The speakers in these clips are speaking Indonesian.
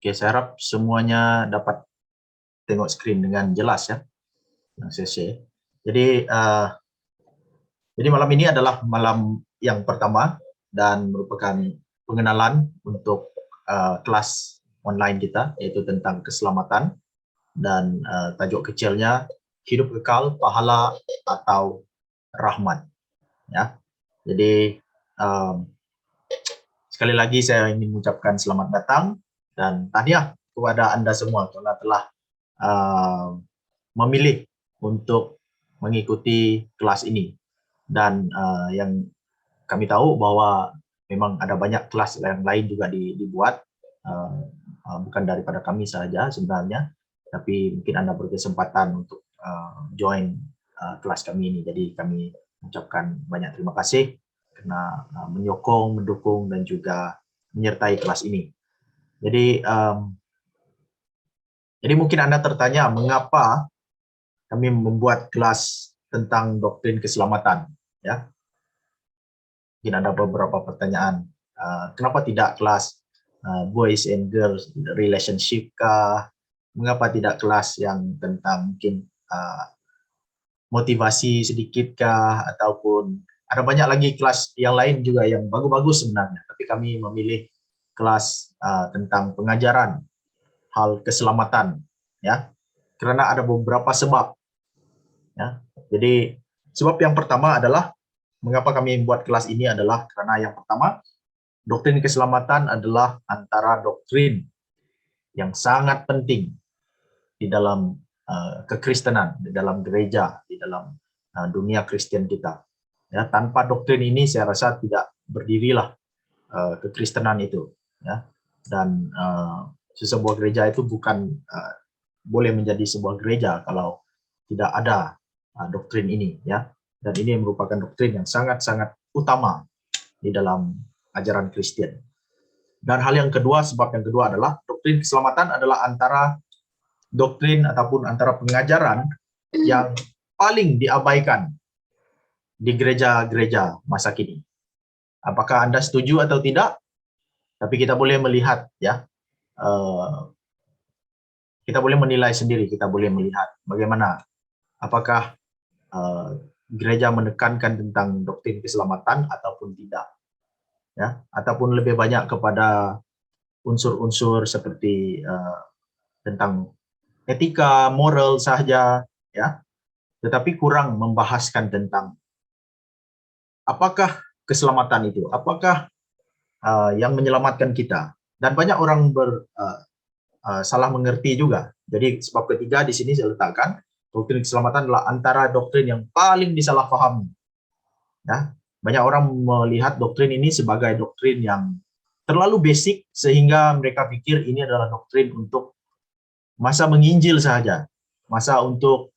Oke, saya harap semuanya dapat tengok skrin dengan jelas ya, yang saya share. Jadi malam ini adalah malam yang pertama dan merupakan pengenalan untuk kelas online kita, yaitu tentang keselamatan dan tajuk kecilnya hidup kekal, pahala atau rahmat. Ya, jadi sekali lagi saya ingin mengucapkan selamat datang dan tahniah kepada Anda semua karena telah memilih untuk mengikuti kelas ini. Dan yang kami tahu bahwa memang ada banyak kelas yang lain juga dibuat, bukan daripada kami saja sebenarnya, tapi mungkin Anda berkesempatan untuk join kelas kami ini. Jadi kami mengucapkan banyak terima kasih karena menyokong, mendukung, dan juga menyertai kelas ini. Jadi mungkin Anda tertanya mengapa kami membuat kelas tentang doktrin keselamatan. Ya, mungkin ada beberapa pertanyaan. Kenapa tidak kelas boys and girls relationship kah? Mengapa tidak kelas yang tentang mungkin motivasi sedikit kah? Ataupun ada banyak lagi kelas yang lain juga yang bagus-bagus sebenarnya. Tapi kami memilih kelas tentang pengajaran hal keselamatan, ya, karena ada beberapa sebab. Ya, jadi sebab yang pertama adalah mengapa kami membuat kelas ini adalah karena yang pertama, doktrin keselamatan adalah antara doktrin yang sangat penting di dalam kekristenan, di dalam gereja, di dalam dunia Kristen kita. Ya, tanpa doktrin ini saya rasa tidak berdirilah kekristenan itu. Ya, dan sebuah gereja itu bukan boleh menjadi sebuah gereja kalau tidak ada doktrin ini, ya. Dan ini merupakan doktrin yang sangat-sangat utama di dalam ajaran Kristen. Dan hal yang kedua, sebab yang kedua adalah doktrin keselamatan adalah antara doktrin ataupun antara pengajaran yang paling diabaikan di gereja-gereja masa kini. Apakah Anda setuju atau tidak? Tapi kita boleh melihat, ya, kita boleh menilai sendiri, kita boleh melihat bagaimana, apakah gereja menekankan tentang doktrin keselamatan ataupun tidak, ya, ataupun lebih banyak kepada unsur-unsur seperti tentang etika, moral saja, ya, tetapi kurang membahaskan tentang apakah keselamatan itu, apakah yang menyelamatkan kita. Dan banyak orang salah mengerti juga. Jadi sebab ketiga di sini saya letakkan doktrin keselamatan adalah antara doktrin yang paling disalahpahami. Ya, banyak orang melihat doktrin ini sebagai doktrin yang terlalu basic sehingga mereka pikir ini adalah doktrin untuk masa menginjil saja, masa untuk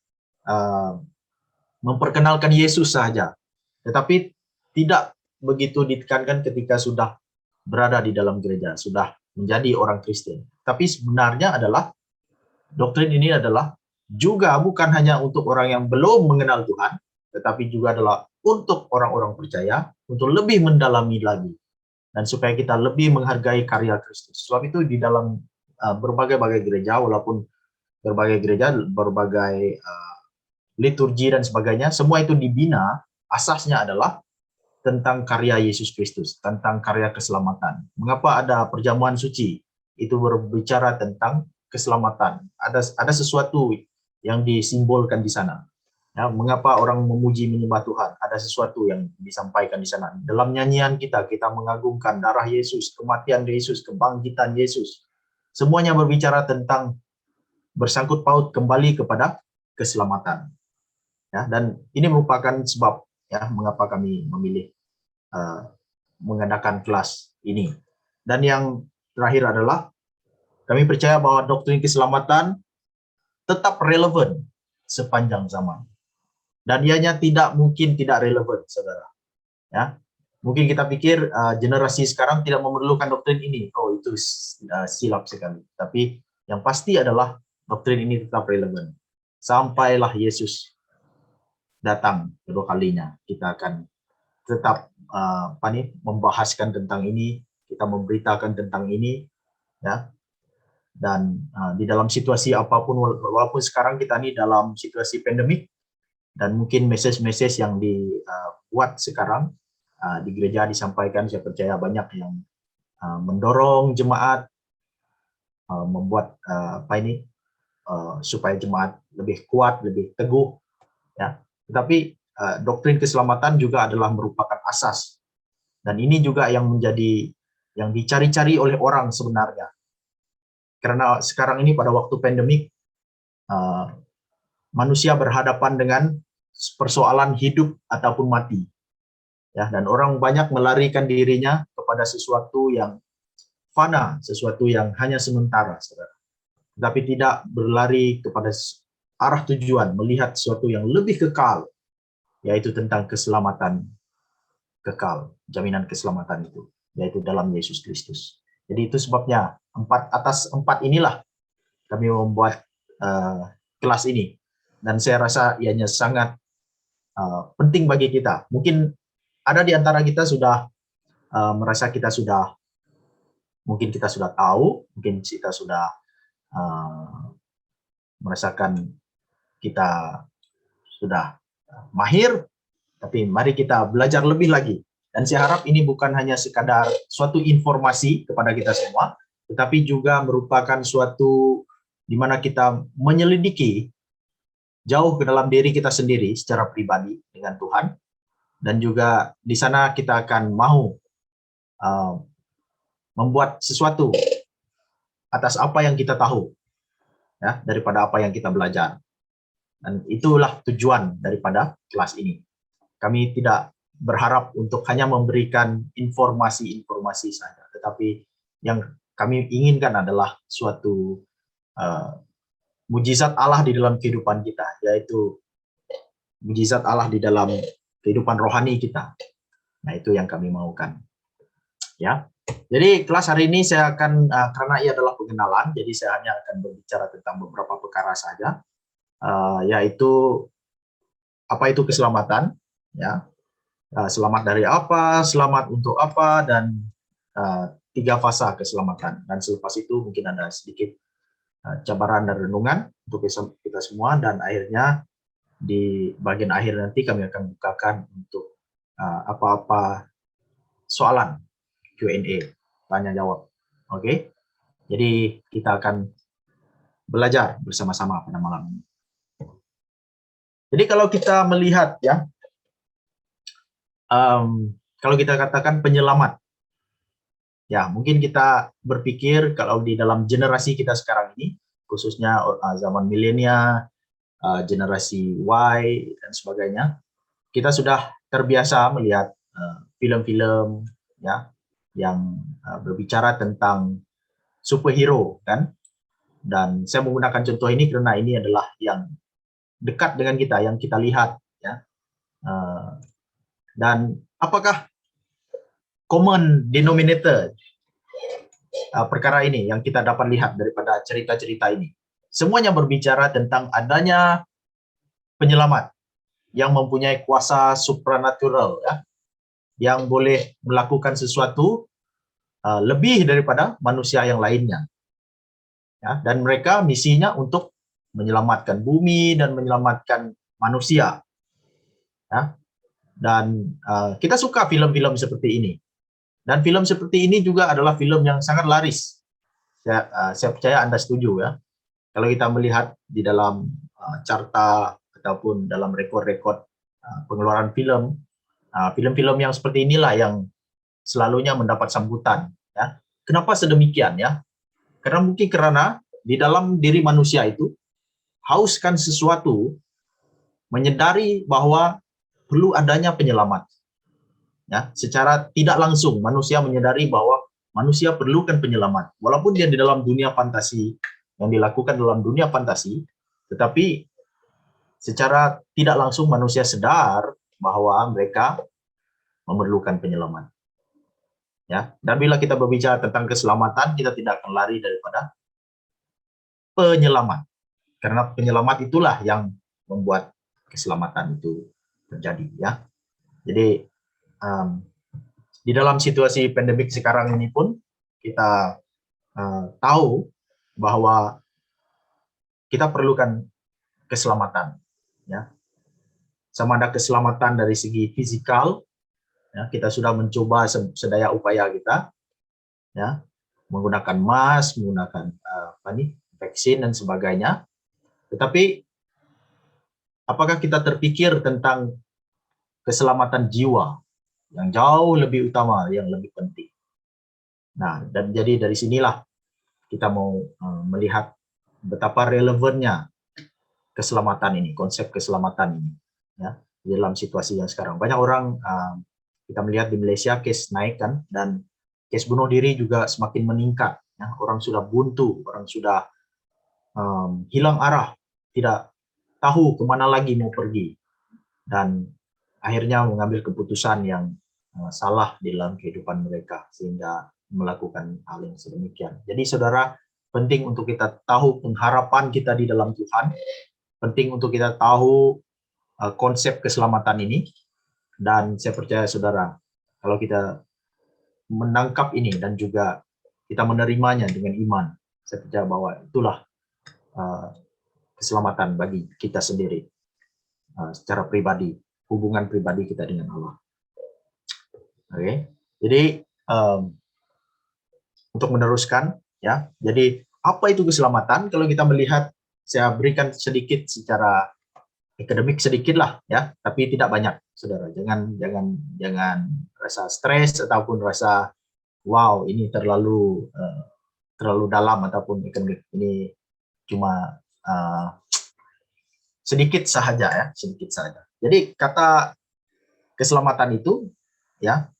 memperkenalkan Yesus saja. Tetapi tidak begitu ditekankan ketika sudah berada di dalam gereja, sudah menjadi orang Kristen. Tapi sebenarnya adalah doktrin ini adalah juga bukan hanya untuk orang yang belum mengenal Tuhan, tetapi juga adalah untuk orang-orang percaya, untuk lebih mendalami lagi, dan supaya kita lebih menghargai karya Kristus. Sebab itu di dalam berbagai-bagai gereja, walaupun berbagai gereja, berbagai liturgi dan sebagainya, semua itu dibina, asasnya adalah tentang karya Yesus Kristus, tentang karya keselamatan. Mengapa ada perjamuan suci? Itu berbicara tentang keselamatan. Ada sesuatu yang disimbolkan di sana. Ya, mengapa orang memuji menyembah Tuhan? Ada sesuatu yang disampaikan di sana. Dalam nyanyian kita mengagungkan darah Yesus, kematian Yesus, kebangkitan Yesus. Semuanya berbicara tentang bersangkut paut kembali kepada keselamatan. Ya, dan ini merupakan sebab, ya, mengapa kami memilih mengadakan kelas ini. Dan yang terakhir adalah kami percaya bahwa doktrin keselamatan tetap relevan sepanjang zaman. Dan ianya tidak mungkin tidak relevan, saudara. Ya, mungkin kita pikir generasi sekarang tidak memerlukan doktrin ini. Oh, itu silap sekali. Tapi yang pasti adalah doktrin ini tetap relevan. Sampailah Yesus datang kedua kalinya, kita akan tetap membahaskan tentang ini, kita memberitakan tentang ini, ya. Dan di dalam situasi apapun, walaupun sekarang kita ini dalam situasi pandemik, dan mungkin message-message yang dibuat sekarang di gereja disampaikan, saya percaya banyak yang mendorong jemaat, membuat supaya jemaat lebih kuat, lebih teguh, ya. Tetapi doktrin keselamatan juga adalah merupakan asas, dan ini juga yang menjadi yang dicari-cari oleh orang sebenarnya. Karena sekarang ini pada waktu pandemik, manusia berhadapan dengan persoalan hidup ataupun mati, ya, dan orang banyak melarikan dirinya kepada sesuatu yang fana, sesuatu yang hanya sementara, saudara. Tapi tidak berlari kepada arah tujuan, melihat sesuatu yang lebih kekal, yaitu tentang keselamatan kekal, jaminan keselamatan itu, yaitu dalam Yesus Kristus. Jadi itu sebabnya atas empat inilah kami membuat kelas ini, dan saya rasa ianya sangat penting bagi kita. Mungkin ada di antara kita sudah merasa mungkin kita sudah tahu, mungkin kita sudah merasakan kita sudah mahir, tapi mari kita belajar lebih lagi. Dan saya harap ini bukan hanya sekadar suatu informasi kepada kita semua, tetapi juga merupakan suatu di mana kita menyelidiki jauh ke dalam diri kita sendiri secara pribadi dengan Tuhan, dan juga di sana kita akan mau membuat sesuatu atas apa yang kita tahu, ya, daripada apa yang kita belajar. Dan itulah tujuan daripada kelas ini. Kami tidak berharap untuk hanya memberikan informasi-informasi saja, tetapi yang kami inginkan adalah suatu mujizat Allah di dalam kehidupan kita, yaitu mujizat Allah di dalam kehidupan rohani kita. Nah, itu yang kami maukan. Ya. Jadi kelas hari ini saya akan, karena ia adalah pengenalan, jadi saya hanya akan berbicara tentang beberapa perkara saja, yaitu apa itu keselamatan, ya, selamat dari apa, selamat untuk apa, dan 3 fasa keselamatan. Dan selepas itu mungkin ada sedikit cabaran dan renungan untuk kita semua, dan akhirnya di bagian akhir nanti kami akan bukakan untuk apa-apa soalan Q&A, tanya jawab. Oke? Jadi kita akan belajar bersama-sama pada malam ini. Jadi kalau kita melihat, ya, kalau kita katakan penyelamat, ya, mungkin kita berpikir kalau di dalam generasi kita sekarang ini, khususnya zaman milenial, generasi Y dan sebagainya, kita sudah terbiasa melihat film-film, ya, yang berbicara tentang superhero, kan? Dan saya menggunakan contoh ini karena ini adalah yang dekat dengan kita, yang kita lihat, ya. Dan apakah common denominator perkara ini yang kita dapat lihat daripada cerita-cerita ini? Semuanya berbicara tentang adanya penyelamat yang mempunyai kuasa supranatural, ya, yang boleh melakukan sesuatu lebih daripada manusia yang lainnya, ya, dan mereka misinya untuk menyelamatkan bumi dan menyelamatkan manusia, ya. Dan kita suka film-film seperti ini, dan film seperti ini juga adalah film yang sangat laris. Saya percaya Anda setuju, ya. Kalau kita melihat di dalam carta ataupun dalam rekod-rekod pengeluaran film, film-film yang seperti inilah yang selalunya mendapat sambutan, ya. Kenapa sedemikian, ya? Karena di dalam diri manusia itu hauskan sesuatu, menyadari bahwa perlu adanya penyelamat, ya. Secara tidak langsung manusia menyadari bahwa manusia perlukan penyelamat, walaupun dia di dalam dunia fantasi, yang dilakukan dalam dunia fantasi, tetapi secara tidak langsung manusia sadar bahwa mereka memerlukan penyelamat, ya. Dan bila kita berbicara tentang keselamatan, kita tidak akan lari daripada penyelamat, karena penyelamat itulah yang membuat keselamatan itu terjadi, ya. Jadi di dalam situasi pandemik sekarang ini pun kita tahu bahwa kita perlukan keselamatan, ya. Sama ada keselamatan dari segi fisikal, ya, kita sudah mencoba sedaya upaya kita, ya, menggunakan mask, menggunakan vaksin dan sebagainya. Tetapi apakah kita terpikir tentang keselamatan jiwa yang jauh lebih utama, yang lebih penting? Nah, dan jadi dari sinilah kita mau melihat betapa relevannya keselamatan ini, konsep keselamatan ini, ya, dalam situasi yang sekarang. Banyak orang, kita melihat di Malaysia case naik kan, dan case bunuh diri juga semakin meningkat. Ya. Orang sudah buntu, orang sudah hilang arah, tidak tahu kemana lagi mau pergi, dan akhirnya mengambil keputusan yang salah di dalam kehidupan mereka sehingga melakukan hal yang sedemikian. Jadi saudara, penting untuk kita tahu pengharapan kita di dalam Tuhan, penting untuk kita tahu konsep keselamatan ini, dan saya percaya saudara, kalau kita menangkap ini dan juga kita menerimanya dengan iman, saya percaya bahwa itulah keselamatan bagi kita sendiri secara pribadi, hubungan pribadi kita dengan Allah. Oke, jadi untuk meneruskan, ya, jadi apa itu keselamatan? Kalau kita melihat, saya berikan sedikit secara akademik sedikit lah, ya, tapi tidak banyak, saudara. Jangan rasa stres ataupun rasa wow ini terlalu dalam ataupun akademik. Ini cuma sedikit saja, ya, sedikit saja. Jadi kata keselamatan itu, ya,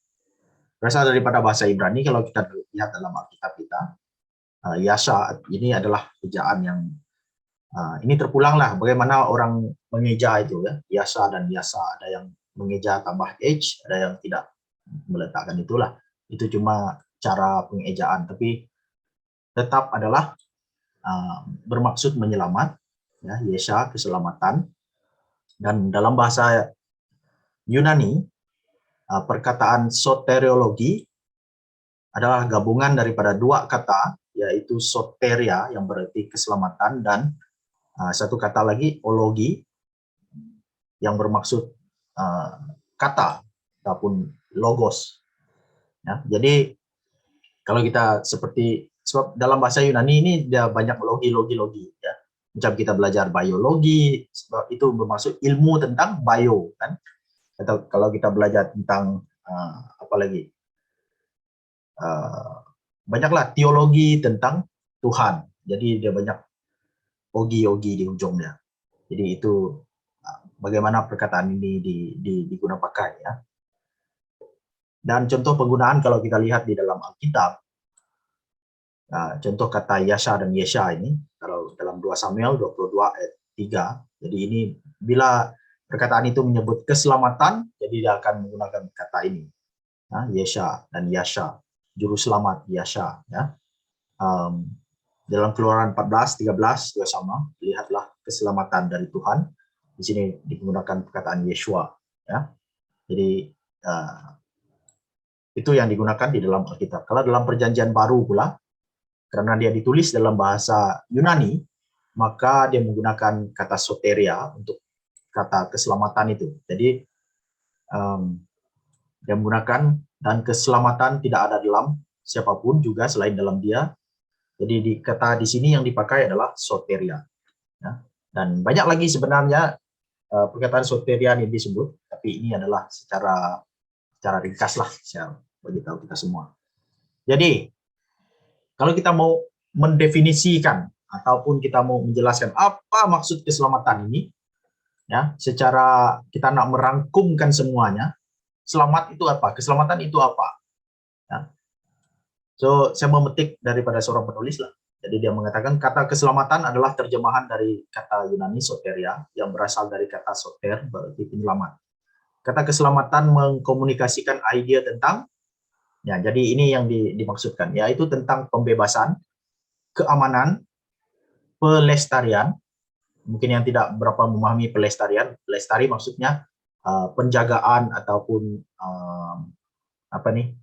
berasal daripada bahasa Ibrani. Kalau kita lihat dalam Alkitab kita, Yasha ini adalah ejaan yang ini terpulanglah bagaimana orang mengeja itu, ya, Yasha dan Yasa. Ada yang mengeja tambah H, ada yang tidak meletakkan itulah. Itu cuma cara pengejaan, tapi tetap adalah bermaksud menyelamat, ya, Yesha, keselamatan. Dan dalam bahasa Yunani, perkataan soteriologi adalah gabungan daripada dua kata, yaitu soteria yang berarti keselamatan, dan satu kata lagi ologi yang bermaksud kata ataupun logos. Ya, jadi kalau kita seperti, sebab dalam bahasa Yunani ini dia banyak logi, ya. Macam kita belajar biologi, sebab itu bermaksud ilmu tentang bio, kan. Atau kalau kita belajar tentang apa lagi, banyaklah teologi tentang Tuhan. Jadi dia banyak ogi di ujungnya. Jadi itu bagaimana perkataan ini digunakan pakai, ya. Dan contoh penggunaan kalau kita lihat di dalam Alkitab, contoh kata Yasha dan Yesha ini, kalau dalam 2 Samuel 22 ayat 3, jadi ini bila perkataan itu menyebut keselamatan, jadi dia akan menggunakan kata ini, ya, Yesha dan Yasha, juru selamat Yasha, ya. Dalam Keluaran 14:13 juga sama, lihatlah keselamatan dari Tuhan. Di sini digunakan perkataan Yeshua, ya. Jadi itu yang digunakan di dalam Alkitab. Kalau dalam Perjanjian Baru pula, karena dia ditulis dalam bahasa Yunani, maka dia menggunakan kata soteria untuk kata keselamatan itu. Jadi dia menggunakan, dan keselamatan tidak ada dalam siapapun juga selain dalam dia. Jadi kata di sini yang dipakai adalah soteria, ya. Dan banyak lagi sebenarnya perkataan soteria ini disebut, tapi ini adalah secara ringkas lah saya beritahu kita semua. Jadi kalau kita mau mendefinisikan ataupun kita mau menjelaskan apa maksud keselamatan ini, ya, secara kita nak merangkumkan semuanya, selamat itu apa? Keselamatan itu apa? Ya. So, saya memetik daripada seorang penulis lah. Jadi dia mengatakan kata keselamatan adalah terjemahan dari kata Yunani soteria yang berasal dari kata soter, berarti penyelamat. Kata keselamatan mengkomunikasikan ide tentang, ya, jadi ini yang dimaksudkan, yaitu tentang pembebasan, keamanan, pelestarian. Mungkin yang tidak berapa memahami pelestarian, pelestari maksudnya penjagaan ataupun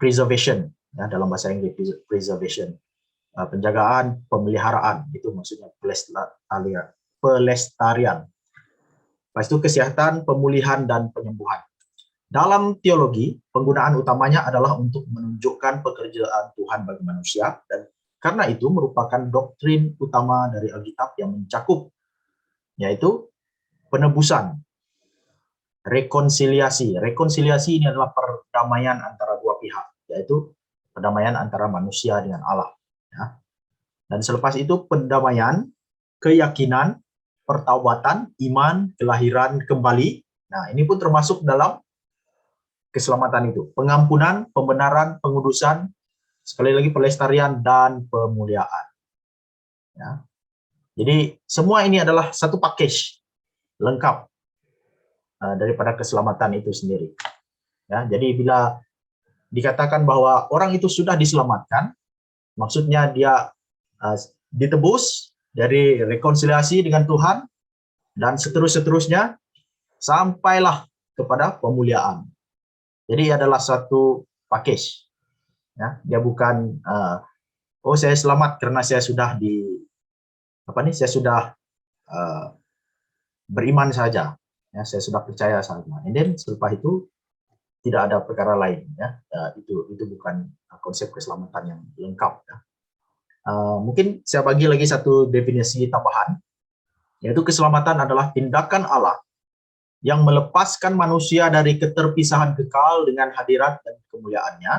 preservation, ya, dalam bahasa Inggris preservation. penjagaan, pemeliharaan, itu maksudnya pelestarian. Lepas itu kesehatan, pemulihan, dan penyembuhan. Dalam teologi, penggunaan utamanya adalah untuk menunjukkan pekerjaan Tuhan bagi manusia, dan karena itu merupakan doktrin utama dari Alkitab yang mencakup, yaitu penebusan, rekonsiliasi. Rekonsiliasi ini adalah perdamaian antara dua pihak, yaitu perdamaian antara manusia dengan Allah. Ya. Dan selepas itu pendamaian, keyakinan, pertaubatan, iman, kelahiran kembali. Nah, ini pun termasuk dalam keselamatan itu. Pengampunan, pembenaran, pengudusan, sekali lagi pelestarian, dan pemuliaan. Ya. Jadi semua ini adalah satu package lengkap daripada keselamatan itu sendiri. Ya, jadi bila dikatakan bahwa orang itu sudah diselamatkan, maksudnya dia ditebus, dari rekonsiliasi dengan Tuhan, dan seterusnya sampailah kepada pemuliaan. Jadi adalah satu package. Ya, dia bukan oh saya selamat karena saya sudah saya sudah beriman saja. Ya, saya sudah percaya saja. And then selepas itu tidak ada perkara lain. Ya, itu bukan konsep keselamatan yang lengkap. Ya. Mungkin saya bagi lagi satu definisi tambahan, yaitu keselamatan adalah tindakan Allah yang melepaskan manusia dari keterpisahan kekal dengan hadirat dan kemuliaannya,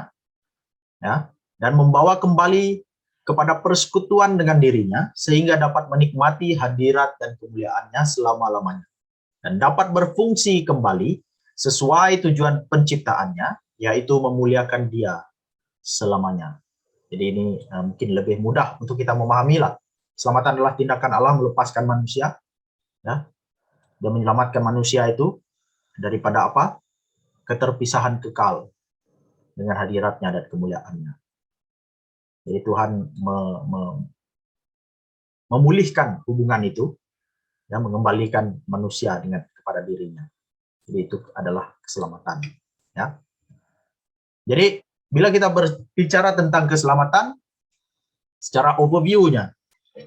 ya, dan membawa kembali kepada persekutuan dengan dirinya, sehingga dapat menikmati hadirat dan kemuliaannya selama-lamanya, dan dapat berfungsi kembali sesuai tujuan penciptaannya, yaitu memuliakan Dia selamanya. Jadi ini mungkin lebih mudah untuk kita memahami lah. Keselamatan adalah tindakan Allah melepaskan manusia, ya, dan menyelamatkan manusia itu daripada apa? Keterpisahan kekal dengan hadiratnya dan kemuliaannya. Jadi Tuhan memulihkan hubungan itu, ya, mengembalikan manusia kepada dirinya. Jadi itu adalah keselamatan. Ya. Jadi bila kita berbicara tentang keselamatan, secara overview-nya,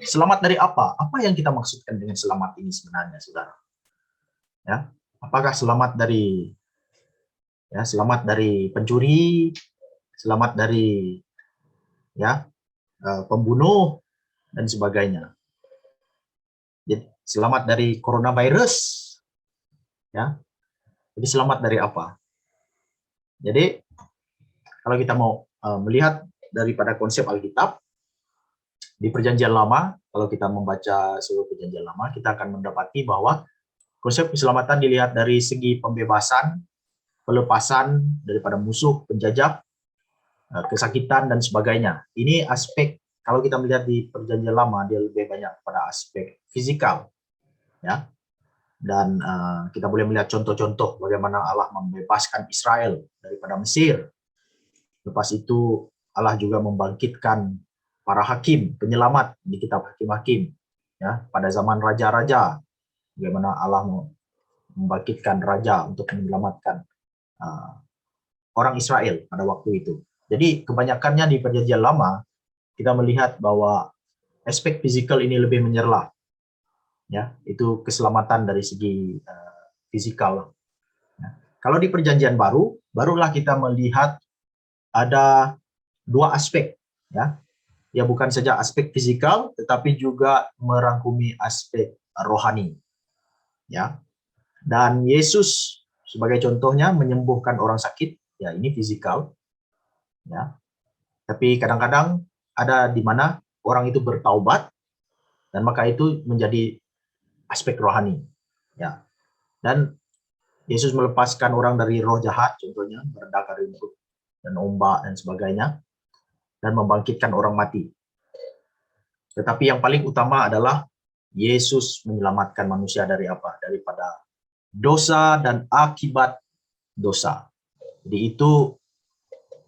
selamat dari apa? Apa yang kita maksudkan dengan selamat ini sebenarnya, saudara? Ya, apakah selamat dari pencuri, selamat dari pembunuh dan sebagainya? Jadi selamat dari coronavirus, ya. Jadi selamat dari apa? Jadi kalau kita mau melihat daripada konsep Alkitab di Perjanjian Lama, kalau kita membaca seluruh Perjanjian Lama, kita akan mendapati bahwa konsep keselamatan dilihat dari segi pembebasan, pelepasan daripada musuh, penjajah, kesakitan dan sebagainya. Ini aspek, kalau kita melihat di Perjanjian Lama, dia lebih banyak pada aspek fisikal, ya. Dan kita boleh melihat contoh-contoh bagaimana Allah membebaskan Israel daripada Mesir. Lepas itu Allah juga membangkitkan para hakim, penyelamat di kitab Hakim-Hakim, ya, pada zaman raja-raja, bagaimana Allah membangkitkan raja untuk menyelamatkan orang Israel pada waktu itu. Jadi kebanyakannya di Perjanjian Lama kita melihat bahwa aspek fisikal ini lebih menyerlah, ya, itu keselamatan dari segi fisikal. Ya. Kalau di Perjanjian Baru, barulah kita melihat ada dua aspek, ya. Ya, bukan saja aspek fisikal, tetapi juga merangkumi aspek rohani, ya. Dan Yesus sebagai contohnya menyembuhkan orang sakit, ya, ini fisikal, ya. Tapi kadang-kadang ada di mana orang itu bertaubat, dan maka itu menjadi aspek rohani, ya. Dan Yesus melepaskan orang dari roh jahat, contohnya meredakan rumput dan ombak dan sebagainya, dan membangkitkan orang mati. Tetapi yang paling utama adalah Yesus menyelamatkan manusia dari apa? Daripada dosa dan akibat dosa. Jadi itu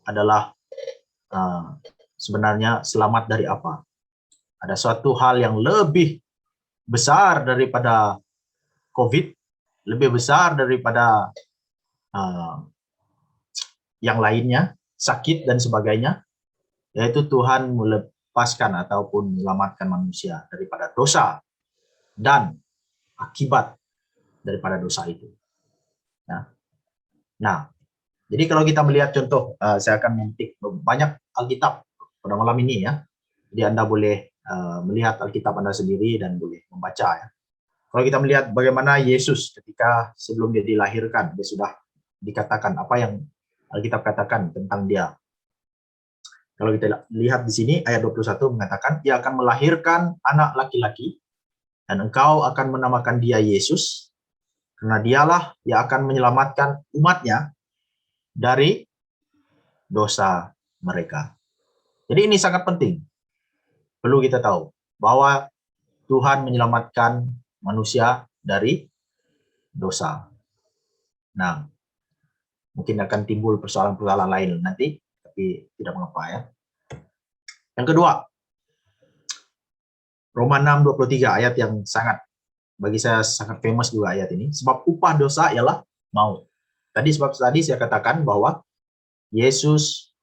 adalah sebenarnya selamat dari apa? Ada suatu hal yang lebih besar daripada COVID, lebih besar daripada yang lainnya, sakit dan sebagainya, yaitu Tuhan melepaskan ataupun menyelamatkan manusia daripada dosa dan akibat daripada dosa itu. Nah, jadi kalau kita melihat contoh, saya akan memetik banyak Alkitab pada malam ini ya. Jadi Anda boleh melihat Alkitab Anda sendiri dan boleh membaca ya. Kalau kita melihat bagaimana Yesus ketika sebelum dia dilahirkan, dia sudah dikatakan apa yang Alkitab katakan tentang dia. Kalau kita lihat di sini ayat 21 mengatakan, ia akan melahirkan anak laki-laki dan engkau akan menamakan dia Yesus, karena dialah yang akan menyelamatkan umatnya dari dosa mereka. Jadi ini sangat penting. Perlu kita tahu bahwa Tuhan menyelamatkan manusia dari dosa. Nah, mungkin akan timbul persoalan-persoalan lain nanti, tapi tidak mengapa ya. Yang kedua, Roma 6:23, ayat yang bagi saya sangat famous juga ayat ini. Sebab upah dosa ialah maut. Tadi saya katakan bahwa Yesus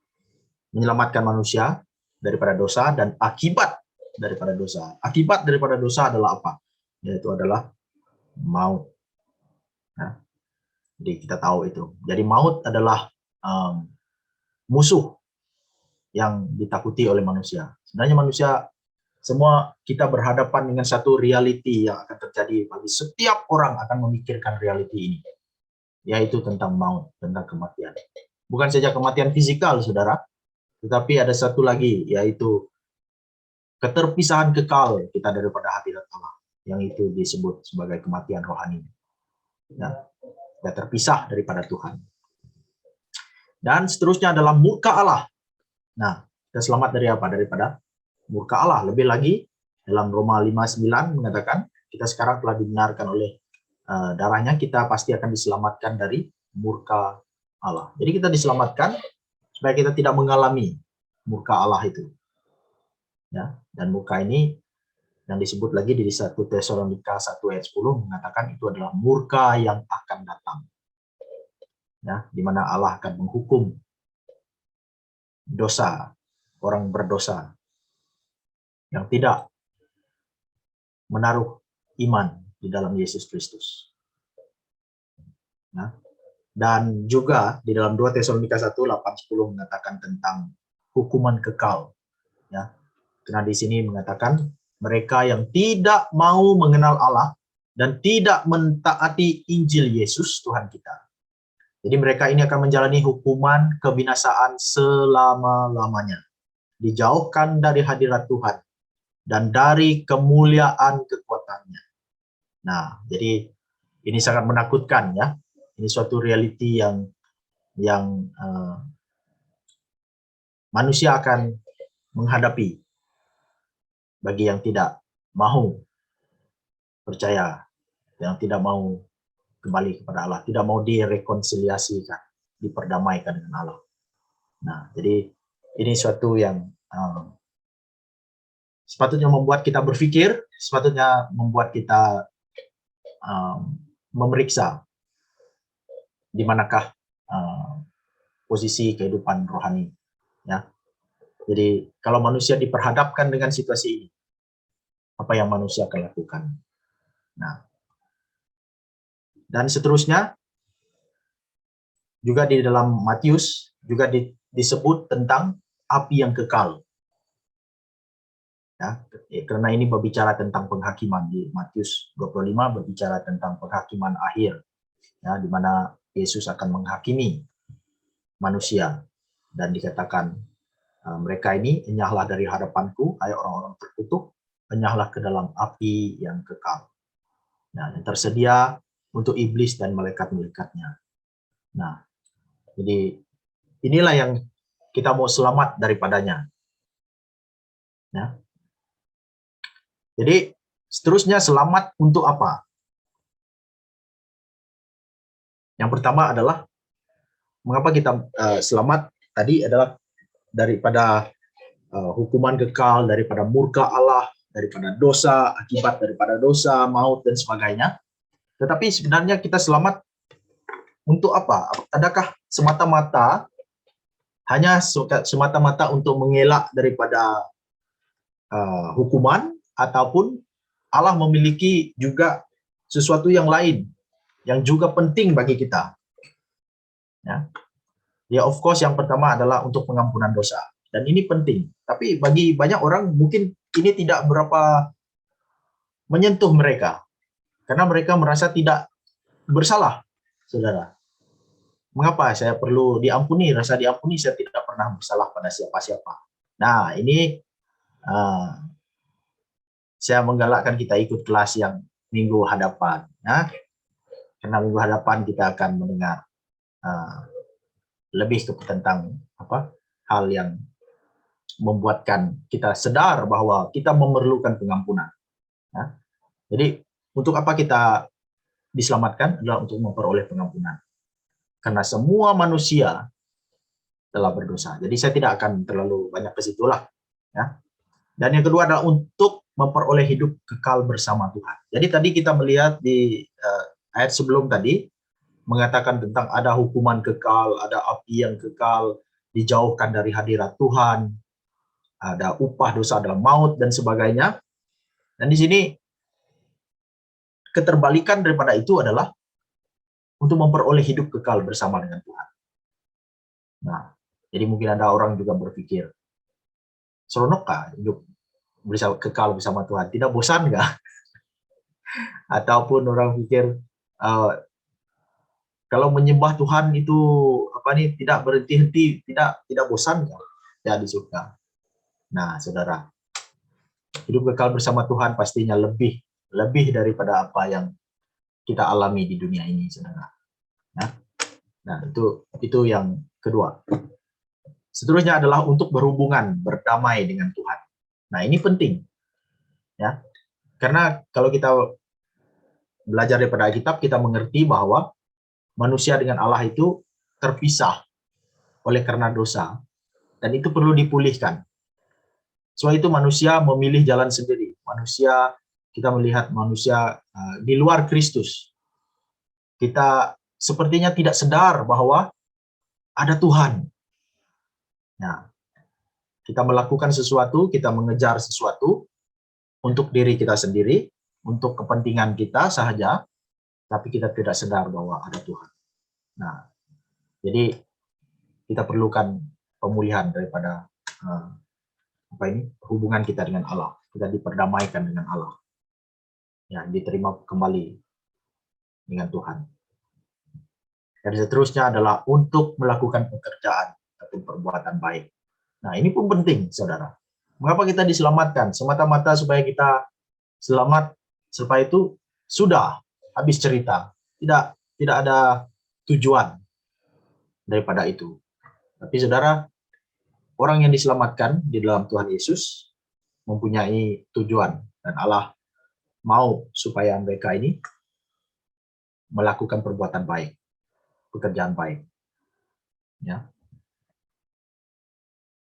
menyelamatkan manusia daripada dosa dan akibat daripada dosa. Akibat daripada dosa adalah apa? Yaitu adalah maut. Nah, jadi kita tahu itu. Jadi maut adalah musuh yang ditakuti oleh manusia. Sebenarnya manusia semua kita berhadapan dengan satu reality yang akan terjadi bagi setiap orang akan memikirkan reality ini, yaitu tentang maut, tentang kematian. Bukan saja kematian fisikal, saudara, tetapi ada satu lagi, yaitu keterpisahan kekal kita daripada hadirat Allah, yang itu disebut sebagai kematian rohani. Ya, kita terpisah daripada Tuhan. Dan seterusnya adalah murka Allah. Nah, kita selamat dari apa? Daripada murka Allah. Lebih lagi, dalam Roma 5:9 mengatakan, kita sekarang telah dibenarkan oleh darahnya, kita pasti akan diselamatkan dari murka Allah. Jadi kita diselamatkan supaya kita tidak mengalami murka Allah itu. Ya, dan murka ini yang disebut lagi di 1 Tesalonika 1 ayat 10 mengatakan itu adalah murka yang akan datang. Ya, di mana Allah akan menghukum dosa, orang berdosa yang tidak menaruh iman di dalam Yesus Kristus. Nah, dan juga di dalam 2 Tesalonika 1:8-10 mengatakan tentang hukuman kekal. Ya, karena di sini mengatakan mereka yang tidak mau mengenal Allah dan tidak mentaati Injil Yesus Tuhan kita. Jadi mereka ini akan menjalani hukuman kebinasaan selama-lamanya. Dijauhkan dari hadirat Tuhan dan dari kemuliaan kekuatannya. Nah, jadi ini sangat menakutkan ya. Ini suatu reality yang manusia akan menghadapi bagi yang tidak mau percaya, yang tidak mau kembali kepada Allah, tidak mau direkonsiliasikan, diperdamaikan dengan Allah. Nah, jadi ini suatu yang sepatutnya membuat kita berpikir, sepatutnya membuat kita memeriksa di manakah posisi kehidupan rohani. Ya, jadi kalau manusia diperhadapkan dengan situasi ini, apa yang manusia akan lakukan? Nah, dan seterusnya juga di dalam Matius juga disebut tentang api yang kekal. Ya, karena ini berbicara tentang penghakiman. Di Matius 25 berbicara tentang penghakiman akhir, ya, di mana Yesus akan menghakimi manusia dan dikatakan mereka ini enyahlah dari hadapanku, hai orang-orang terkutuk, enyahlah ke dalam api yang kekal. Nah, yang tersedia untuk iblis dan malaikat-malaikatnya. Nah, jadi inilah yang kita mau selamat daripadanya. Ya. Jadi seterusnya selamat untuk apa? Yang pertama adalah mengapa kita selamat tadi adalah daripada hukuman kekal, daripada murka Allah, daripada dosa, akibat daripada dosa, maut dan sebagainya. Tetapi sebenarnya kita selamat untuk apa? Adakah semata-mata hanya semata-mata untuk mengelak daripada hukuman, ataupun Allah memiliki juga sesuatu yang lain yang juga penting bagi kita. Ya, ya of course yang pertama adalah untuk pengampunan dosa. Dan ini penting. Tapi bagi banyak orang mungkin ini tidak berapa menyentuh mereka. Karena mereka merasa tidak bersalah, saudara. Mengapa saya perlu diampuni? Rasa diampuni, saya tidak pernah bersalah pada siapa-siapa. Nah, ini saya menggalakkan kita ikut kelas yang minggu hadapan. Ya. Karena minggu hadapan kita akan mendengar lebih tentang hal yang membuatkan kita sadar bahwa kita memerlukan pengampunan. Ya. Jadi untuk apa kita diselamatkan adalah untuk memperoleh pengampunan. Karena semua manusia telah berdosa. Jadi saya tidak akan terlalu banyak ke situlah. Ya. Dan yang kedua adalah untuk memperoleh hidup kekal bersama Tuhan. Jadi tadi kita melihat di ayat sebelum tadi, mengatakan tentang ada hukuman kekal, ada api yang kekal, dijauhkan dari hadirat Tuhan, ada upah dosa adalah maut, dan sebagainya. Dan di sini keterbalikan daripada itu adalah untuk memperoleh hidup kekal bersama dengan Tuhan. Nah, jadi mungkin ada orang juga berpikir, seronok hidup kekal bersama Tuhan? Tidak bosan nggak? Ataupun orang pikir, kalau menyembah Tuhan itu tidak berhenti-henti, tidak bosan nggak? Ya, di surga. Nah, saudara, hidup kekal bersama Tuhan pastinya lebih daripada apa yang kita alami di dunia ini, saudara. Nah, itu yang kedua. Seterusnya adalah untuk berhubungan, berdamai dengan Tuhan. Nah, ini penting, ya, karena kalau kita belajar daripada Alkitab, kita mengerti bahwa manusia dengan Allah itu terpisah oleh karena dosa, dan itu perlu dipulihkan. Sebab itu manusia memilih jalan sendiri. Kita melihat manusia di luar Kristus. Kita sepertinya tidak sadar bahwa ada Tuhan. Nah, kita melakukan sesuatu, kita mengejar sesuatu untuk diri kita sendiri, untuk kepentingan kita saja, tapi kita tidak sadar bahwa ada Tuhan. Nah, jadi kita perlukan pemulihan daripada hubungan kita dengan Allah. Kita diperdamaikan dengan Allah. Ya, diterima kembali dengan Tuhan. Dan seterusnya adalah untuk melakukan pekerjaan atau perbuatan baik. Nah, ini pun penting, saudara. Mengapa kita diselamatkan? Semata-mata supaya kita selamat, supaya itu sudah habis cerita. Tidak ada tujuan daripada itu. Tapi saudara, orang yang diselamatkan di dalam Tuhan Yesus mempunyai tujuan, dan Allah mau supaya mereka ini melakukan perbuatan baik, pekerjaan baik. Ya.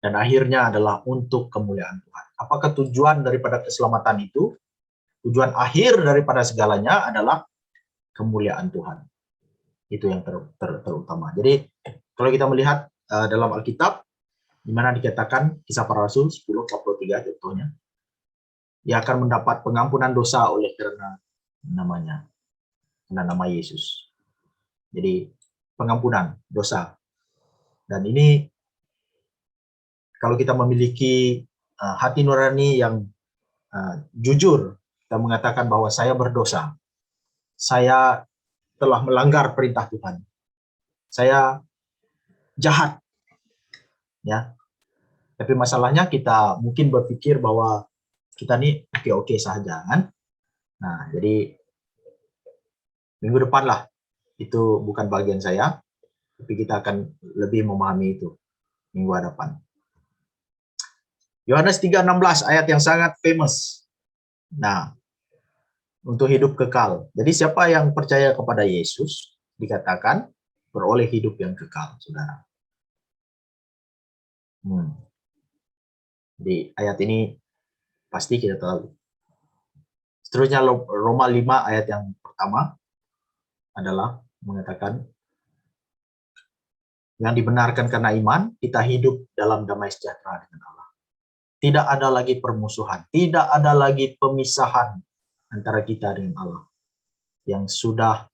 Dan akhirnya adalah untuk kemuliaan Tuhan. Apakah tujuan daripada keselamatan itu? Tujuan akhir daripada segalanya adalah kemuliaan Tuhan. Itu yang terutama. Jadi kalau kita melihat dalam Alkitab, di mana dikatakan Kisah Para Rasul 10:43 contohnya, ia akan mendapat pengampunan dosa oleh karena nama Yesus. Jadi pengampunan dosa. Dan ini kalau kita memiliki hati nurani yang jujur, kita mengatakan bahwa saya berdosa, saya telah melanggar perintah Tuhan, saya jahat, ya. Tapi masalahnya kita mungkin berpikir bahwa kita nih oke-oke saja, kan? Nah, jadi minggu depan lah, itu bukan bagian saya, tapi kita akan lebih memahami itu minggu hadapan. Yohanes 3:16, ayat yang sangat famous. Nah, untuk hidup kekal. Jadi siapa yang percaya kepada Yesus, dikatakan beroleh hidup yang kekal, saudara. Di ayat ini pasti kita tahu. Seterusnya Roma 5 ayat yang pertama adalah mengatakan yang dibenarkan karena iman, kita hidup dalam damai sejahtera dengan Allah. tidak ada lagi permusuhan, tidak ada lagi pemisahan antara kita dengan Allah yang sudah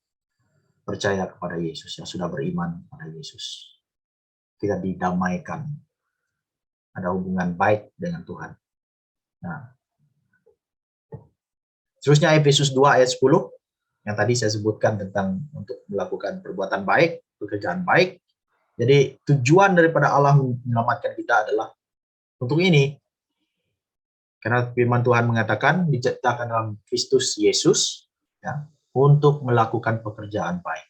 percaya kepada Yesus, yang sudah beriman kepada Yesus. Kita didamaikan, ada hubungan baik dengan Tuhan. Nah, terusnya Efesus 2 ayat 10 yang tadi saya sebutkan tentang untuk melakukan perbuatan baik, pekerjaan baik. Jadi tujuan daripada Allah menyelamatkan kita adalah untuk ini. Karena firman Tuhan mengatakan diciptakan dalam Kristus Yesus ya, untuk melakukan pekerjaan baik.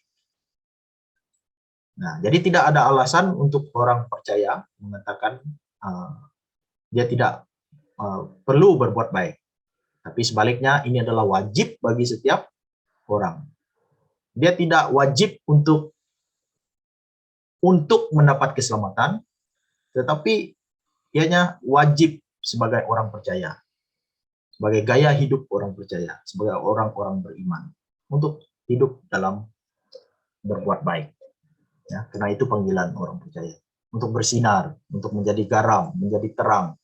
Nah, jadi tidak ada alasan untuk orang percaya mengatakan dia tidak perlu berbuat baik. Tapi sebaliknya ini adalah wajib bagi setiap orang. Dia tidak wajib untuk mendapat keselamatan, tetapi dianya wajib sebagai orang percaya, sebagai gaya hidup orang percaya, sebagai orang-orang beriman, untuk hidup dalam berbuat baik. Ya, karena itu panggilan orang percaya, untuk bersinar, untuk menjadi garam, menjadi terang,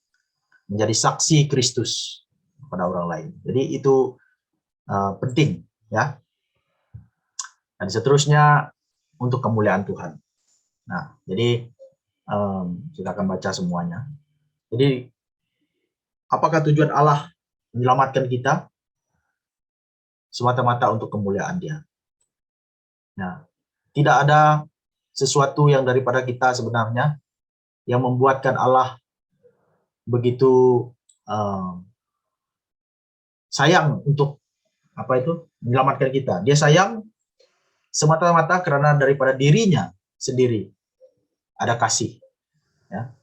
menjadi saksi Kristus kepada orang lain. Jadi itu penting, ya. Dan seterusnya untuk kemuliaan Tuhan. Nah, jadi kita akan baca semuanya. Jadi, apakah tujuan Allah menyelamatkan kita? Semata-mata untuk kemuliaan Dia. Nah, tidak ada sesuatu yang daripada kita sebenarnya yang membuatkan Allah begitu sayang untuk menyelamatkan kita. Dia sayang semata-mata karena daripada dirinya sendiri ada kasih. Ya.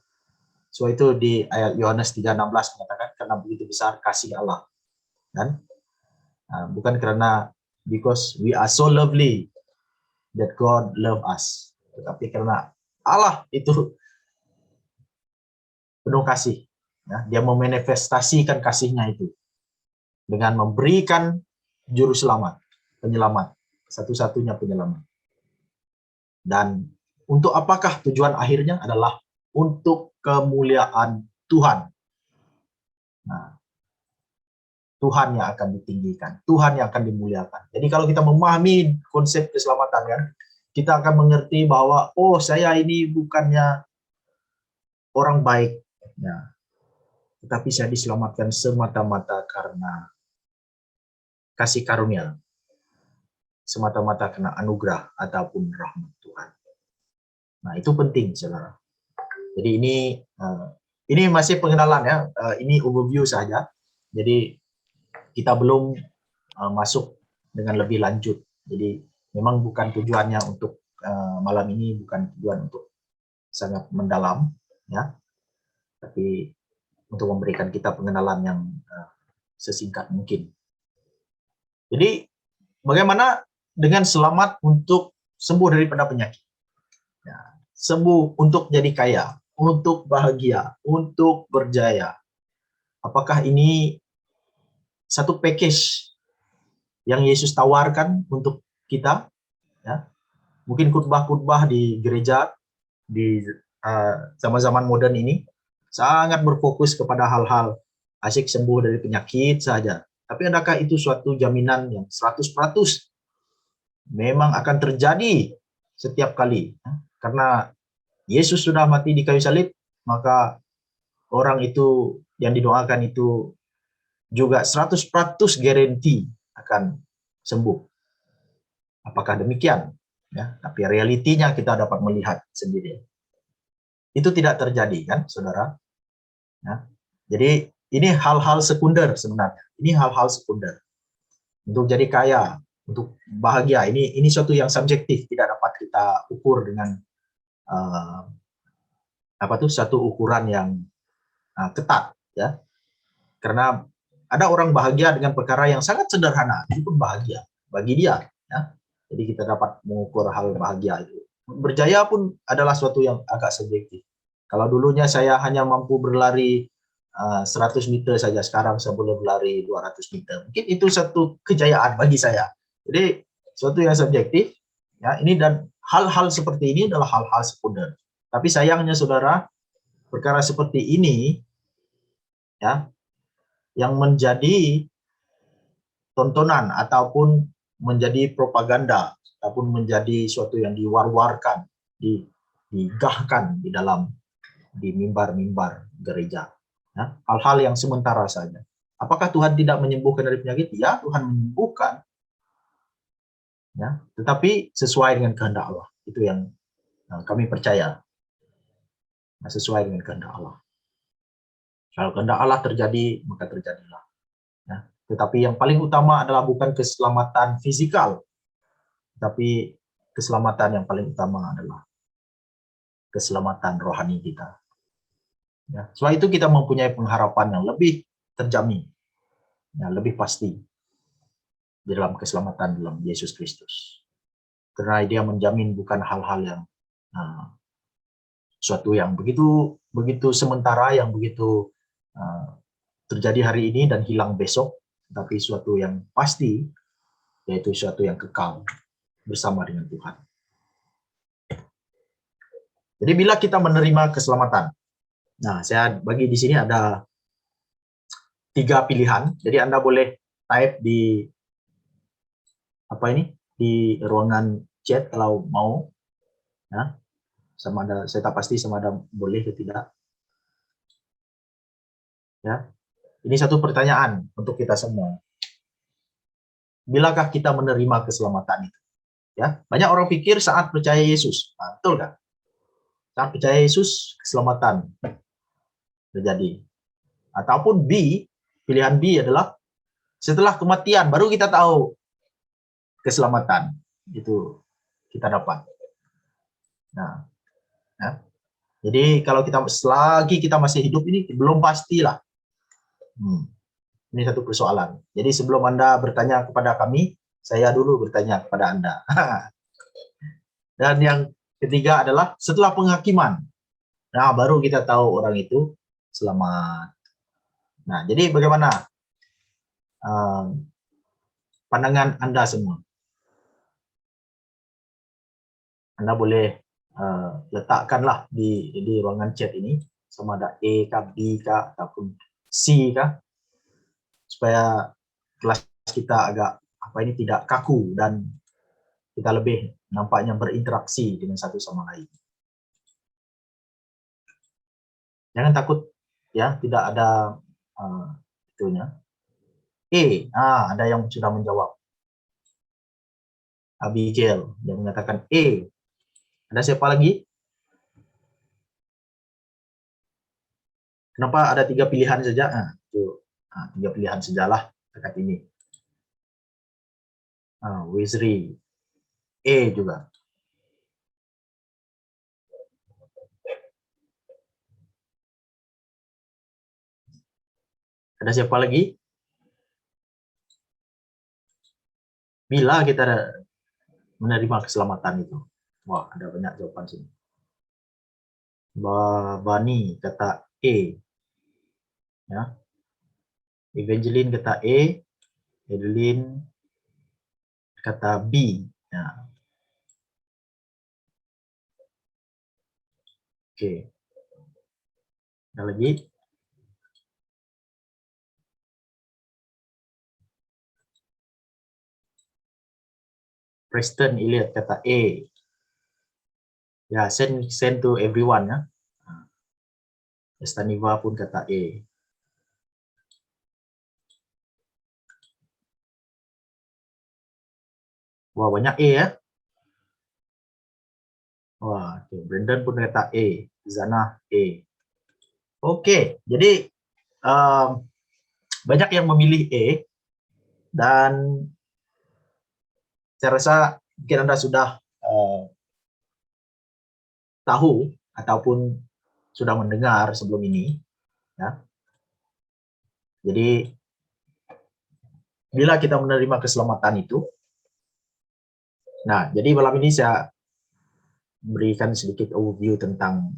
So itu di ayat Yohanes 3:16 mengatakan karena begitu besar kasih Allah. Dan bukan karena because we are so lovely that God love us, tetapi karena Allah itu penuh kasih. Ya, dia memanifestasikan kasihnya itu dengan memberikan juru selamat, penyelamat, satu-satunya penyelamat. Dan untuk apakah tujuan akhirnya adalah untuk kemuliaan Tuhan. Nah, Tuhan yang akan ditinggikan, Tuhan yang akan dimuliakan. Jadi kalau kita memahami konsep keselamatan kan, kita akan mengerti bahwa oh saya ini bukannya orang baik, ya, tetapi saya diselamatkan semata-mata karena kasih karunia, semata-mata karena anugerah ataupun rahmat Tuhan. Nah itu penting, saudara. Jadi ini masih pengenalan ya, ini overview saja. Jadi kita belum masuk dengan lebih lanjut. Jadi memang bukan tujuannya untuk malam ini, bukan tujuan untuk sangat mendalam, ya. Tapi untuk memberikan kita pengenalan yang sesingkat mungkin. Jadi bagaimana dengan selamat untuk sembuh daripada penyakit? Ya, sembuh untuk jadi kaya, untuk bahagia, untuk berjaya. Apakah ini satu package yang Yesus tawarkan untuk kita? Ya, mungkin khotbah-khotbah di gereja di zaman-zaman modern ini sangat berfokus kepada hal-hal asyik sembuh dari penyakit saja. Tapi adakah itu suatu jaminan yang 100% memang akan terjadi setiap kali? Karena Yesus sudah mati di kayu salib, maka orang itu yang didoakan itu juga 100% garanti akan sembuh. Apakah demikian? Ya, tapi realitinya kita dapat melihat sendiri. Itu tidak terjadi kan, saudara? Ya. Jadi ini hal-hal sekunder sebenarnya. Ini hal-hal sekunder. Untuk jadi kaya, untuk bahagia, ini suatu yang subjektif, tidak dapat kita ukur dengan satu ukuran yang ketat, ya. Karena ada orang bahagia dengan perkara yang sangat sederhana, itu pun bahagia bagi dia, ya. Jadi kita dapat mengukur hal bahagia itu. Berjaya pun adalah suatu yang agak subjektif. Kalau dulunya saya hanya mampu berlari 100 meter saja, sekarang saya boleh berlari 200 meter. Mungkin itu satu kejayaan bagi saya. Jadi suatu yang subjektif, ya. Ini dan hal-hal seperti ini adalah hal-hal sekunder. Tapi sayangnya saudara, perkara seperti ini ya, yang menjadi tontonan ataupun menjadi propaganda ataupun menjadi suatu yang diwar-warkan, digahkan di mimbar-mimbar gereja. Ya, hal-hal yang sementara saja. Apakah Tuhan tidak menyembuhkan dari penyakit? Ya, Tuhan menyembuhkan. Ya, tetapi sesuai dengan kehendak Allah. Itu yang kami percaya. Sesuai dengan kehendak Allah. Kalau kehendak Allah terjadi, maka terjadilah. Ya. Tetapi yang paling utama adalah bukan keselamatan fisikal, tapi keselamatan yang paling utama adalah keselamatan rohani kita. Ya. Sebab itu kita mempunyai pengharapan yang lebih terjamin, ya, lebih pasti di dalam keselamatan dalam Yesus Kristus. Karena dia menjamin bukan hal-hal yang suatu yang begitu sementara, yang begitu terjadi hari ini dan hilang besok, tapi suatu yang pasti, yaitu suatu yang kekal bersama dengan Tuhan. Jadi bila kita menerima keselamatan, nah saya bagi di sini ada 3 pilihan. Jadi Anda boleh type di di ruangan chat kalau mau, ya. Sama ada, saya tak pasti sama ada boleh atau tidak. Ya, ini satu pertanyaan untuk kita semua. Bilakah kita menerima keselamatan itu? Ya, banyak orang pikir saat percaya Yesus, nah, betul kan? Saat percaya Yesus keselamatan terjadi. Ataupun B, pilihan B adalah setelah kematian baru kita tahu keselamatan itu kita dapat. Nah, ya. Jadi kalau selagi kita masih hidup ini belum pastilah. Ini satu persoalan. Jadi sebelum Anda bertanya kepada kami, saya dulu bertanya kepada Anda. Dan yang ketiga adalah setelah penghakiman. Nah, baru kita tahu orang itu selamat. Nah, jadi bagaimana pandangan Anda semua? Anda boleh letakkanlah di ruangan chat ini, sama ada A kah, B kah, ataupun C kah, supaya kelas kita agak tidak kaku dan kita lebih nampaknya berinteraksi dengan satu sama lain. Jangan takut, ya, tidak ada itunya. Ada yang sudah menjawab. Abigail yang mengatakan Ada siapa lagi? Kenapa ada 3 pilihan saja? 3 pilihan sajalah dekat ini. Wizri juga. Ada siapa lagi? Bila kita menerima keselamatan itu? Wah, ada banyak jawaban sini. Bani kata ya. Evangeline kata Edeline kata B. Ya. Oke. Ada lagi? Preston Elliot kata Ya, send to everyone, ya. Estaniva pun kata Wah, banyak ya. Wah, Brandon pun kata Zana Oke, jadi banyak yang memilih dan saya rasa mungkin Anda sudah tahu ataupun sudah mendengar sebelum ini, ya. Jadi bila kita menerima keselamatan itu, nah, jadi malam ini saya berikan sedikit overview tentang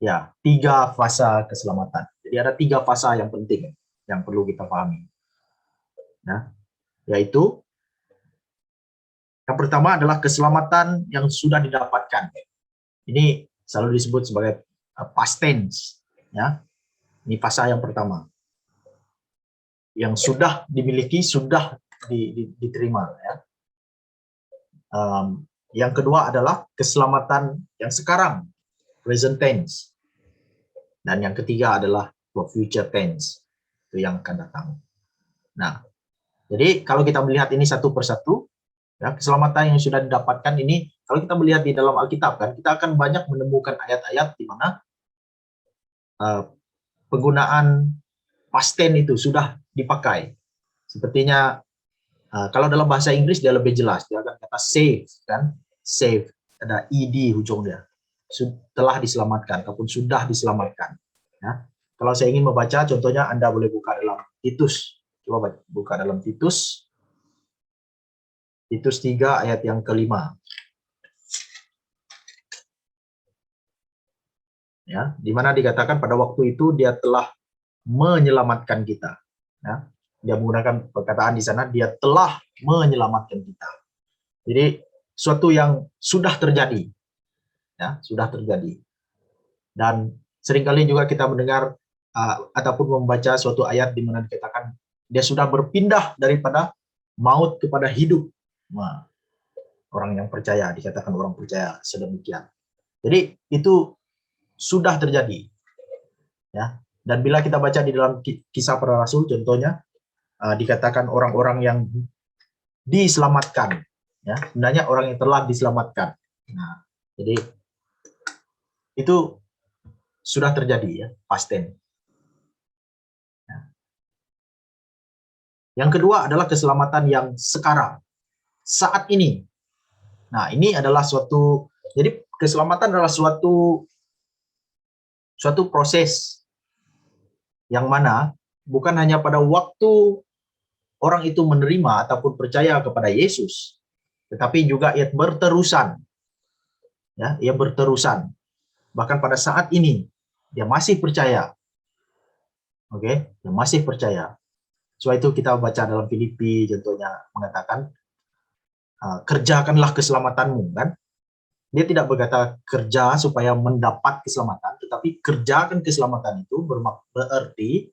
ya, 3 fasa keselamatan. Jadi ada 3 fasa yang penting yang perlu kita pahami. Nah, yaitu yang pertama adalah keselamatan yang sudah didapatkan. Ini selalu disebut sebagai past tense. Ya, ini fasa yang pertama. Yang sudah dimiliki, sudah diterima. Ya. Yang kedua adalah keselamatan yang sekarang, present tense. Dan yang ketiga adalah future tense, itu yang akan datang. Nah, jadi kalau kita melihat ini satu persatu, ya, keselamatan yang sudah didapatkan ini, kalau kita melihat di dalam Alkitab, kan, kita akan banyak menemukan ayat-ayat di mana penggunaan past tense itu sudah dipakai. Sepertinya kalau dalam bahasa Inggris dia lebih jelas, dia akan kata save, kan, save, ada ed ujungnya, telah diselamatkan ataupun sudah diselamatkan. Ya. Kalau saya ingin membaca, contohnya Anda boleh buka dalam Titus, coba buka dalam Titus 3 ayat yang kelima. Ya, di mana dikatakan pada waktu itu dia telah menyelamatkan kita. Ya, dia menggunakan perkataan di sana, dia telah menyelamatkan kita. Jadi suatu yang sudah terjadi, ya, sudah terjadi. Dan seringkali juga kita mendengar ataupun membaca suatu ayat di mana dikatakan dia sudah berpindah daripada maut kepada hidup. Nah, orang yang percaya, dikatakan orang percaya sedemikian. Jadi itu sudah terjadi. Ya. Dan bila kita baca di dalam Kisah Para Rasul, contohnya dikatakan orang-orang yang diselamatkan, ya, sebenarnya orang yang telah diselamatkan. Nah, jadi itu sudah terjadi, ya, past tense. Ya. Yang kedua adalah keselamatan yang sekarang, saat ini. Nah, ini adalah suatu, jadi keselamatan adalah suatu proses yang mana bukan hanya pada waktu orang itu menerima ataupun percaya kepada Yesus, tetapi juga ia berterusan. Ya, ia berterusan. Bahkan pada saat ini dia masih percaya. Oke, dia masih percaya. Sebab itu kita baca dalam Filipi contohnya mengatakan kerjakanlah keselamatanmu, kan? Dia tidak berkata kerja supaya mendapat keselamatan, tetapi kerjakan keselamatan itu berarti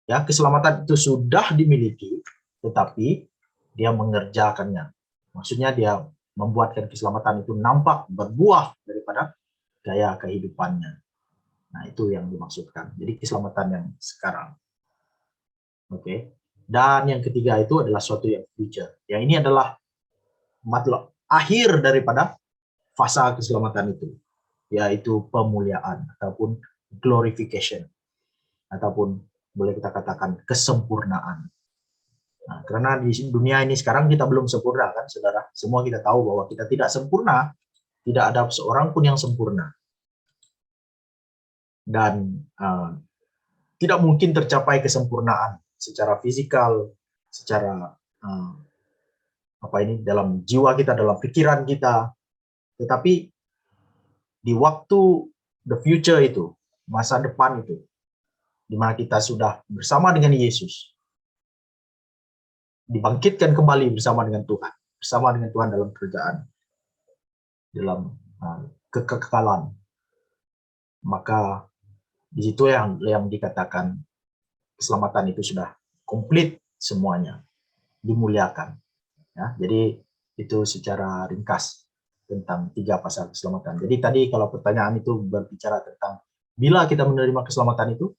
ya keselamatan itu sudah dimiliki, tetapi dia mengerjakannya. Maksudnya dia membuatkan keselamatan itu nampak berbuah daripada gaya kehidupannya. Nah, itu yang dimaksudkan. Jadi keselamatan yang sekarang. Oke. Dan yang ketiga itu adalah suatu yang future. Yang ini adalah akhir daripada fasa keselamatan itu, yaitu pemuliaan ataupun glorification, ataupun boleh kita katakan kesempurnaan. Nah, karena di dunia ini sekarang kita belum sempurna, kan, saudara? Semua kita tahu bahwa kita tidak sempurna, tidak ada seorang pun yang sempurna, dan tidak mungkin tercapai kesempurnaan secara fisikal, secara dalam jiwa kita, dalam pikiran kita. Tetapi di waktu the future itu, masa depan itu, di mana kita sudah bersama dengan Yesus, dibangkitkan kembali bersama dengan Tuhan dalam kerajaan, dalam kekekalan, maka di situ yang dikatakan keselamatan itu sudah komplit semuanya, dimuliakan. Ya, jadi itu secara ringkas tentang 3 pasal keselamatan. Jadi tadi kalau pertanyaan itu berbicara tentang bila kita menerima keselamatan itu,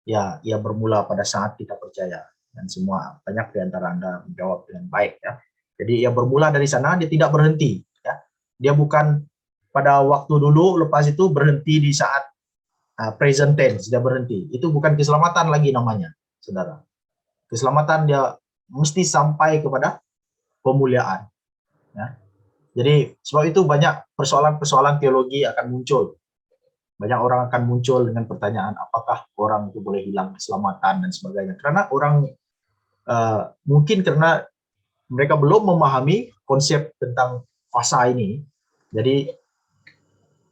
ya bermula pada saat kita percaya. Dan semua banyak di antara Anda menjawab dengan baik, ya. Jadi ia bermula dari sana, dia tidak berhenti, ya. Dia bukan pada waktu dulu lepas itu berhenti di saat present tense, dia berhenti. Itu bukan keselamatan lagi namanya, saudara. Keselamatan dia mesti sampai kepada pemuliaan, ya. Jadi sebab itu banyak persoalan-persoalan teologi akan muncul. Banyak orang akan muncul dengan pertanyaan apakah orang itu boleh hilang keselamatan dan sebagainya. Karena orang mungkin karena mereka belum memahami konsep tentang fasa ini, jadi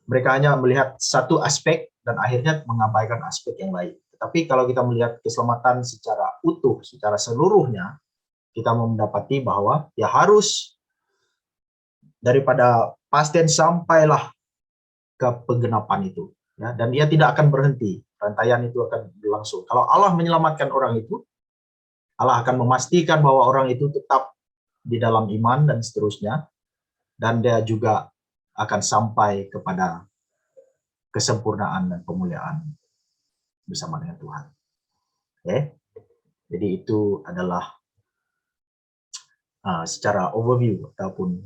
mereka hanya melihat satu aspek dan akhirnya mengabaikan aspek yang lain. Tetapi kalau kita melihat keselamatan secara utuh, secara seluruhnya, kita mendapati bahwa ya harus daripada past tense sampailah kepenggenapan itu, ya, dan ia tidak akan berhenti, rantaian itu akan berlangsung. Kalau Allah menyelamatkan orang itu, Allah akan memastikan bahwa orang itu tetap di dalam iman dan seterusnya, dan dia juga akan sampai kepada kesempurnaan dan pemuliaan bersama dengan Tuhan. Oke, jadi itu adalah secara overview ataupun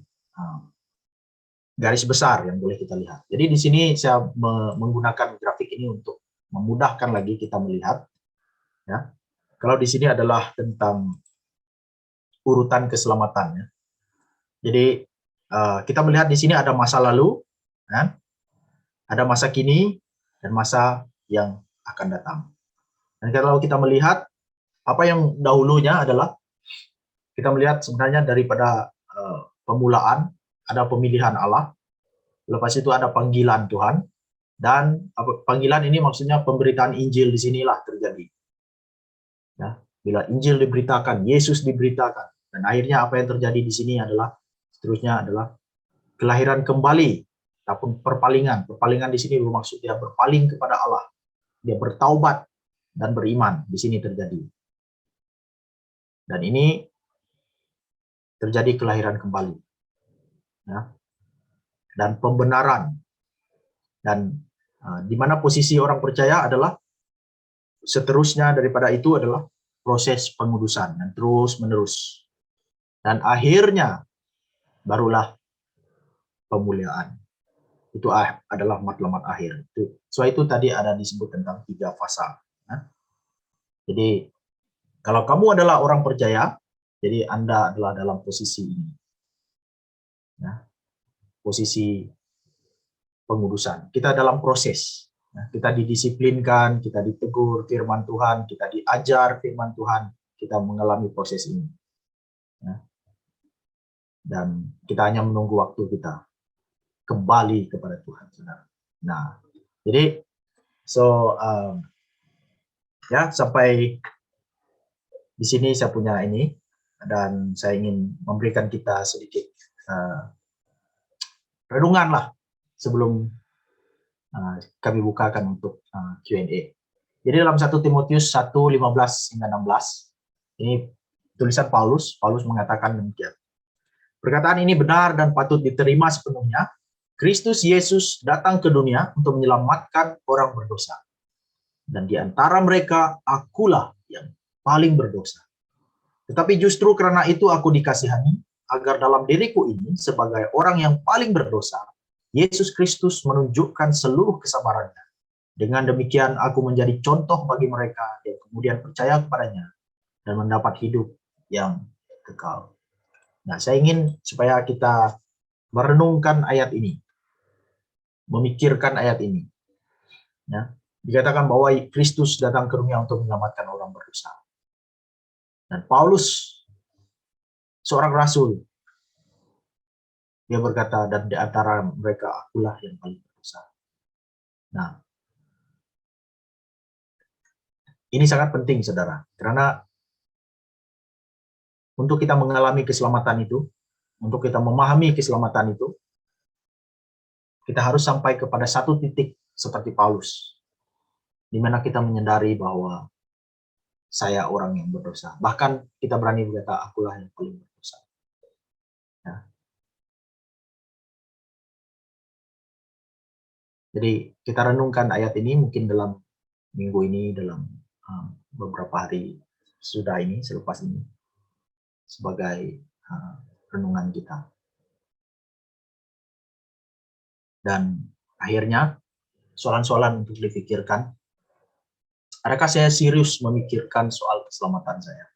garis besar yang boleh kita lihat. Jadi di sini saya menggunakan grafik ini untuk memudahkan lagi kita melihat. Ya, kalau di sini adalah tentang urutan keselamatan. Ya. Jadi kita melihat di sini ada masa lalu, ya, ada masa kini, dan masa yang akan datang. Dan kalau kita melihat apa yang dahulunya adalah kita melihat sebenarnya daripada pemulaan ada pemilihan Allah, lepas itu ada panggilan Tuhan, dan panggilan ini maksudnya pemberitaan Injil di sinilah terjadi. Ya, bila Injil diberitakan, Yesus diberitakan, dan akhirnya apa yang terjadi di sini adalah seterusnya adalah kelahiran kembali ataupun perpalingan. Perpalingan di sini bermaksud dia berpaling kepada Allah, dia bertaubat dan beriman. Di sini terjadi, dan ini terjadi kelahiran kembali. Ya, dan pembenaran, dan di mana posisi orang percaya adalah seterusnya daripada itu adalah proses pengudusan dan terus menerus, dan akhirnya barulah pemuliaan. Itu adalah matlamat akhir. So itu tadi ada disebut tentang 3 fasa. Ya. Jadi kalau kamu adalah orang percaya, jadi Anda adalah dalam posisi ini, ya, posisi pengudusan. Kita dalam proses. Kita didisiplinkan, kita ditegur firman Tuhan, kita diajar firman Tuhan, kita mengalami proses ini. Ya. Dan kita hanya menunggu waktu kita kembali kepada Tuhan, saudara. Nah, jadi ya sampai di sini saya punya ini, dan saya ingin memberikan kita sedikit renungan lah sebelum kami bukakan untuk Q&A. Jadi dalam 1 Timotius 1:15 hingga 16, ini tulisan Paulus mengatakan demikian. Perkataan ini benar dan patut diterima sepenuhnya. Kristus Yesus datang ke dunia untuk menyelamatkan orang berdosa. Dan di antara mereka, akulah yang paling berdosa. Tetapi justru karena itu aku dikasihani, agar dalam diriku ini, sebagai orang yang paling berdosa, Yesus Kristus menunjukkan seluruh kesabarannya. Dengan demikian aku menjadi contoh bagi mereka yang kemudian percaya kepadanya dan mendapat hidup yang kekal. Nah, saya ingin supaya kita merenungkan ayat ini, memikirkan ayat ini. Ya, dikatakan bahwa Kristus datang ke dunia untuk menyelamatkan orang berdosa. Dan Paulus, seorang rasul, dia berkata, dan di antara mereka akulah yang paling berdosa. Nah, ini sangat penting, saudara, karena untuk kita mengalami keselamatan itu, untuk kita memahami keselamatan itu, kita harus sampai kepada satu titik seperti Paulus, di mana kita menyadari bahwa saya orang yang berdosa. Bahkan kita berani berkata, akulah yang paling berdosa. Ya. Jadi kita renungkan ayat ini mungkin dalam minggu ini, dalam beberapa hari sudah ini, selepas ini, sebagai renungan kita. Dan akhirnya, soalan-soalan untuk dipikirkan. Adakah saya serius memikirkan soal keselamatan saya?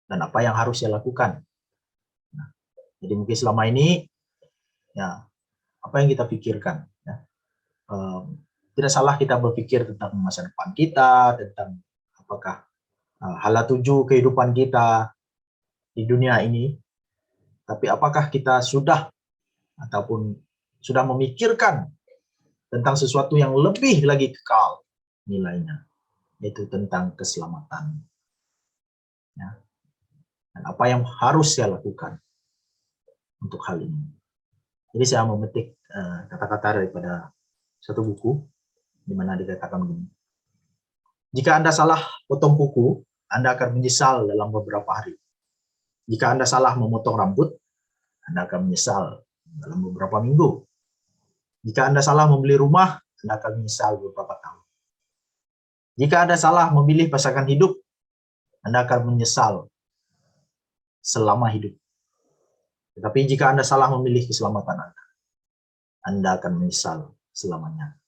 Dan apa yang harus saya lakukan? Nah, jadi mungkin selama ini, ya, apa yang kita pikirkan? Ya. Tidak salah kita berpikir tentang masa depan kita, tentang apakah hala tuju kehidupan kita di dunia ini. Tapi apakah kita sudah ataupun sudah memikirkan tentang sesuatu yang lebih lagi kekal nilainya, yaitu tentang keselamatan. Ya. Dan apa yang harus saya lakukan untuk hal ini. Jadi saya memetik kata-kata daripada satu buku di mana dikatakan begini. Jika Anda salah potong kuku, Anda akan menyesal dalam beberapa hari. Jika Anda salah memotong rambut, Anda akan menyesal dalam beberapa minggu. Jika Anda salah membeli rumah, Anda akan menyesal beberapa tahun. Jika Anda salah memilih pasangan hidup, Anda akan menyesal selama hidup. Tetapi jika Anda salah memilih keselamatan Anda akan menyesal selamanya.